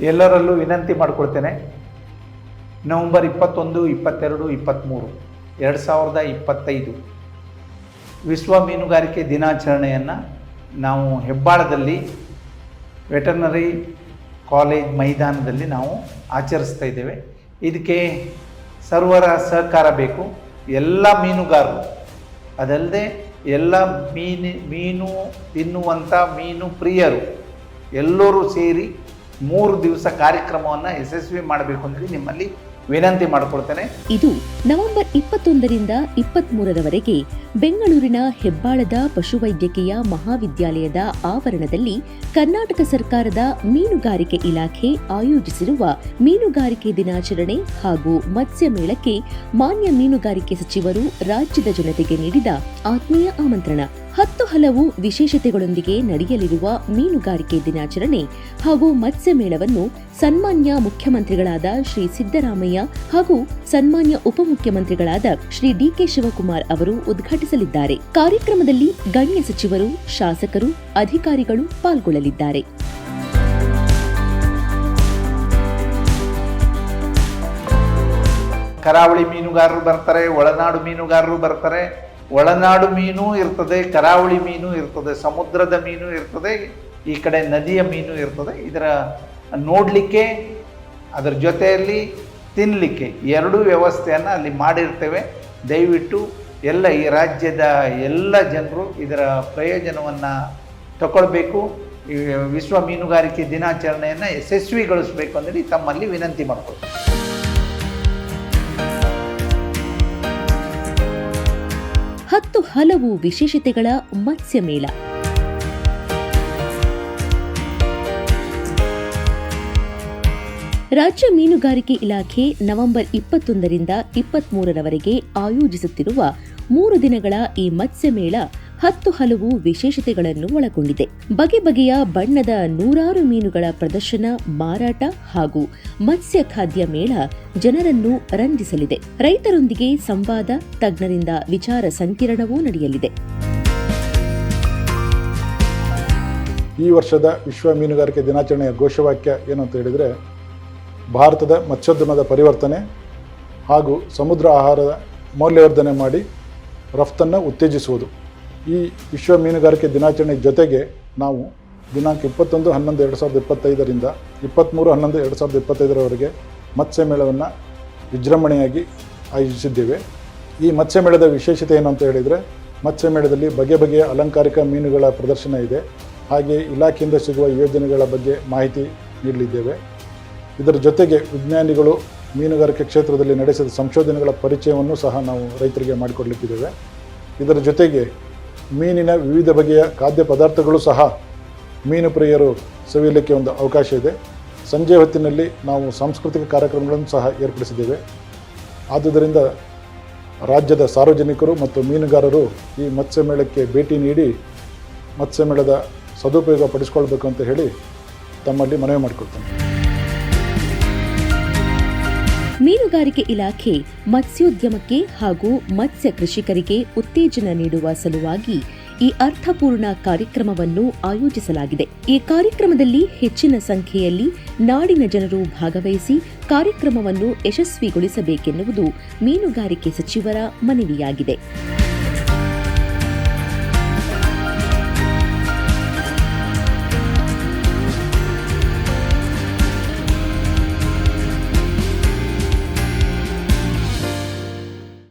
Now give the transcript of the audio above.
ಎಲ್ಲರಲ್ಲೂ ವಿನಂತಿ ಮಾಡಿಕೊಳ್ತೇನೆ. ನವಂಬರ್ 21, 22, 23, 2025 ವಿಶ್ವ ಮೀನುಗಾರಿಕೆ ದಿನಾಚರಣೆಯನ್ನು ನಾವು ಹೆಬ್ಬಾಳದಲ್ಲಿ ವೆಟರ್ನರಿ ಕಾಲೇಜ್ ಮೈದಾನದಲ್ಲಿ ನಾವು ಆಚರಿಸ್ತಾ ಇದ್ದೇವೆ. ಇದಕ್ಕೆ ಸರ್ವರ ಸಹಕಾರ ಬೇಕು. ಎಲ್ಲ ಮೀನುಗಾರರು, ಅದಲ್ಲದೆ ಎಲ್ಲ ಮೀನು ತಿನ್ನುವಂಥ ಮೀನು ಪ್ರಿಯರು ಎಲ್ಲರೂ ಸೇರಿ 3 ದಿವಸ ಕಾರ್ಯಕ್ರಮವನ್ನು ಯಶಸ್ವಿ ಮಾಡಬೇಕು ಅಂತೇಳಿ ನಿಮ್ಮಲ್ಲಿ ವಿನಂತಿ ಮಾಡಿಕೊಳ್ತೇನೆ. ಇದು ನವೆಂಬರ್ 21ರಿಂದ 23ರವರೆಗೆ ಬೆಂಗಳೂರಿನ ಹೆಬ್ಬಾಳದ ಪಶುವೈದ್ಯಕೀಯ ಮಹಾವಿದ್ಯಾಲಯದ ಆವರಣದಲ್ಲಿ ಕರ್ನಾಟಕ ಸರ್ಕಾರದ ಮೀನುಗಾರಿಕೆ ಇಲಾಖೆ ಆಯೋಜಿಸಿರುವ ಮೀನುಗಾರಿಕೆ ದಿನಾಚರಣೆ ಹಾಗೂ ಮತ್ಸ್ಯ ಮೇಳಕ್ಕೆ ಮಾನ್ಯ ಮೀನುಗಾರಿಕೆ ಸಚಿವರು ರಾಜ್ಯದ ಜನತೆಗೆ ನೀಡಿದ ಆತ್ಮೀಯ ಆಮಂತ್ರಣ. 10 ಹಲವು ವಿಶೇಷತೆಗಳೊಂದಿಗೆ ನಡೆಯಲಿರುವ ಮೀನುಗಾರಿಕೆ ದಿನಾಚರಣೆ ಹಾಗೂ ಮತ್ಸ್ಯ ಮೇಳವನ್ನು ಸನ್ಮಾನ್ಯ ಮುಖ್ಯಮಂತ್ರಿಗಳಾದ ಶ್ರೀ ಸಿದ್ದರಾಮಯ್ಯ ಹಾಗೂ ಸನ್ಮಾನ್ಯ ಉಪಮುಖ್ಯಮಂತ್ರಿಗಳಾದ ಶ್ರೀ ಡಿಕೆ ಶಿವಕುಮಾರ್ ಅವರು ಉದ್ಘಾಟಿಸಲಿದ್ದಾರೆ. ಕಾರ್ಯಕ್ರಮದಲ್ಲಿ ಗಣ್ಯ ಸಚಿವರು, ಶಾಸಕರು, ಅಧಿಕಾರಿಗಳು ಪಾಲ್ಗೊಳ್ಳಲಿದ್ದಾರೆ. ಕರಾವಳಿ ಮೀನುಗಾರರು ಬರ್ತಾರೆ, ಒಳನಾಡು ಮೀನುಗಾರರು ಬರ್ತಾರೆ. ಒಳನಾಡು ಮೀನು ಇರ್ತದೆ, ಕರಾವಳಿ ಮೀನು ಇರ್ತದೆ, ಸಮುದ್ರದ ಮೀನು ಇರ್ತದೆ, ಈ ಕಡೆ ನದಿಯ ಮೀನು ಇರ್ತದೆ. ಇದರ ನೋಡಲಿಕ್ಕೆ, ಅದರ ಜೊತೆಯಲ್ಲಿ ತಿನ್ನಲಿಕ್ಕೆ 2 ವ್ಯವಸ್ಥೆಯನ್ನು ಅಲ್ಲಿ ಮಾಡಿರ್ತೇವೆ. ದಯವಿಟ್ಟು ಎಲ್ಲ ಈ ರಾಜ್ಯದ ಎಲ್ಲ ಜನರು ಇದರ ಪ್ರಯೋಜನವನ್ನು ತಗೊಳ್ಬೇಕು. ಈ ವಿಶ್ವ ಮೀನುಗಾರಿಕೆ ದಿನಾಚರಣೆಯನ್ನು ಯಶಸ್ವಿಗೊಳಿಸಬೇಕು ಅಂತೇಳಿ ತಮ್ಮಲ್ಲಿ ವಿನಂತಿ ಮಾಡ್ಕೊಳ್ತೀನಿ. 10 ಹಲವು ವಿಶೇಷತೆಗಳ ಮತ್ಸ್ಯ ಮೇಳ. ರಾಜ್ಯ ಮೀನುಗಾರಿಕೆ ಇಲಾಖೆ ನವೆಂಬರ್ 21ರಿಂದ 23ರವರೆಗೆ ಆಯೋಜಿಸುತ್ತಿರುವ 3 ದಿನಗಳ ಈ ಮತ್ಸ್ಯ ಮೇಳ 10 ಹಲವು ವಿಶೇಷತೆಗಳನ್ನು ಒಳಗೊಂಡಿದೆ. ಬಗೆ ಬಗೆಯ ಬಣ್ಣದ 100 ಮೀನುಗಳ ಪ್ರದರ್ಶನ, ಮಾರಾಟ ಹಾಗೂ ಮತ್ಸ್ಯ ಖಾದ್ಯ ಮೇಳ ಜನರನ್ನು ರಂಜಿಸಲಿದೆ. ರೈತರೊಂದಿಗೆ ಸಂವಾದ, ತಜ್ಞರಿಂದ ವಿಚಾರ ಸಂಕಿರಣವೂ ನಡೆಯಲಿದೆ. ಈ ವರ್ಷದ ವಿಶ್ವ ಮೀನುಗಾರಿಕೆ ದಿನಾಚರಣೆಯ ಘೋಷವಾಕ್ಯ ಏನು ಅಂತ ಹೇಳಿದರೆ, ಭಾರತದ ಮತ್ಸ್ಯೋದ್ಯಮದ ಪರಿವರ್ತನೆ ಹಾಗೂ ಸಮುದ್ರ ಆಹಾರದ ಮೌಲ್ಯವರ್ಧನೆ ಮಾಡಿ ರಫ್ತನ್ನು ಉತ್ತೇಜಿಸುವುದು. ಈ ವಿಶ್ವ ಮೀನುಗಾರಿಕೆ ದಿನಾಚರಣೆ ಜೊತೆಗೆ ನಾವು ದಿನಾಂಕ 21/11/2025ರಿಂದ 23/11/2025ರವರೆಗೆ ಮತ್ಸ್ಯ ಮೇಳವನ್ನು ವಿಜೃಂಭಣೆಯಾಗಿ ಆಯೋಜಿಸಿದ್ದೇವೆ. ಈ ಮತ್ಸ್ಯ ಮೇಳದ ವಿಶೇಷತೆ ಏನು ಅಂತ ಹೇಳಿದರೆ, ಮತ್ಸ್ಯ ಮೇಳದಲ್ಲಿ ಬಗೆ ಬಗೆಯ ಅಲಂಕಾರಿಕ ಮೀನುಗಳ ಪ್ರದರ್ಶನ ಇದೆ. ಹಾಗೆ ಇಲಾಖೆಯಿಂದ ಸಿಗುವ ಯೋಜನೆಗಳ ಬಗ್ಗೆ ಮಾಹಿತಿ ನೀಡಲಿದ್ದೇವೆ. ಇದರ ಜೊತೆಗೆ ವಿಜ್ಞಾನಿಗಳು ಮೀನುಗಾರಿಕೆ ಕ್ಷೇತ್ರದಲ್ಲಿ ನಡೆಸಿದ ಸಂಶೋಧನೆಗಳ ಪರಿಚಯವನ್ನು ಸಹ ನಾವು ರೈತರಿಗೆ ಮಾಡಿಕೊಡಲಿಕ್ಕಿದ್ದೇವೆ. ಇದರ ಜೊತೆಗೆ ಮೀನಿನ ವಿವಿಧ ಬಗೆಯ ಖಾದ್ಯ ಪದಾರ್ಥಗಳು ಸಹ ಮೀನು ಪ್ರಿಯರು ಸವಿಯಲಿಕ್ಕೆ ಒಂದು ಅವಕಾಶ ಇದೆ. ಸಂಜೆ ಹೊತ್ತಿನಲ್ಲಿ ನಾವು ಸಾಂಸ್ಕೃತಿಕ ಕಾರ್ಯಕ್ರಮಗಳನ್ನು ಸಹ ಏರ್ಪಡಿಸಿದ್ದೇವೆ. ಆದುದರಿಂದ ರಾಜ್ಯದ ಸಾರ್ವಜನಿಕರು ಮತ್ತು ಮೀನುಗಾರರು ಈ ಮತ್ಸ್ಯ ಮೇಳಕ್ಕೆ ಭೇಟಿ ನೀಡಿ ಮತ್ಸ್ಯ ಮೇಳದ ಸದುಪಯೋಗ ಪಡಿಸ್ಕೊಳ್ಬೇಕು ಅಂತ ಹೇಳಿ ತಮ್ಮಲ್ಲಿ ಮನವಿ ಮಾಡಿಕೊಳ್ತೇನೆ. ಮೀನುಗಾರಿಕೆ ಇಲಾಖೆ ಮತ್ಸ್ಯೋದ್ಯಮಕ್ಕೆ ಹಾಗೂ ಮತ್ಸ್ಯ ಕೃಷಿಕರಿಗೆ ಉತ್ತೇಜನ ನೀಡುವ ಸಲುವಾಗಿ ಈ ಅರ್ಥಪೂರ್ಣ ಕಾರ್ಯಕ್ರಮವನ್ನು ಆಯೋಜಿಸಲಾಗಿದೆ. ಈ ಕಾರ್ಯಕ್ರಮದಲ್ಲಿ ಹೆಚ್ಚಿನ ಸಂಖ್ಯೆಯಲ್ಲಿ ನಾಡಿನ ಜನರು ಭಾಗವಹಿಸಿ ಕಾರ್ಯಕ್ರಮವನ್ನು ಯಶಸ್ವಿಗೊಳಿಸಬೇಕೆನ್ನುವುದು ಮೀನುಗಾರಿಕೆ ಸಚಿವರ ಮನವಿಯಾಗಿದೆ.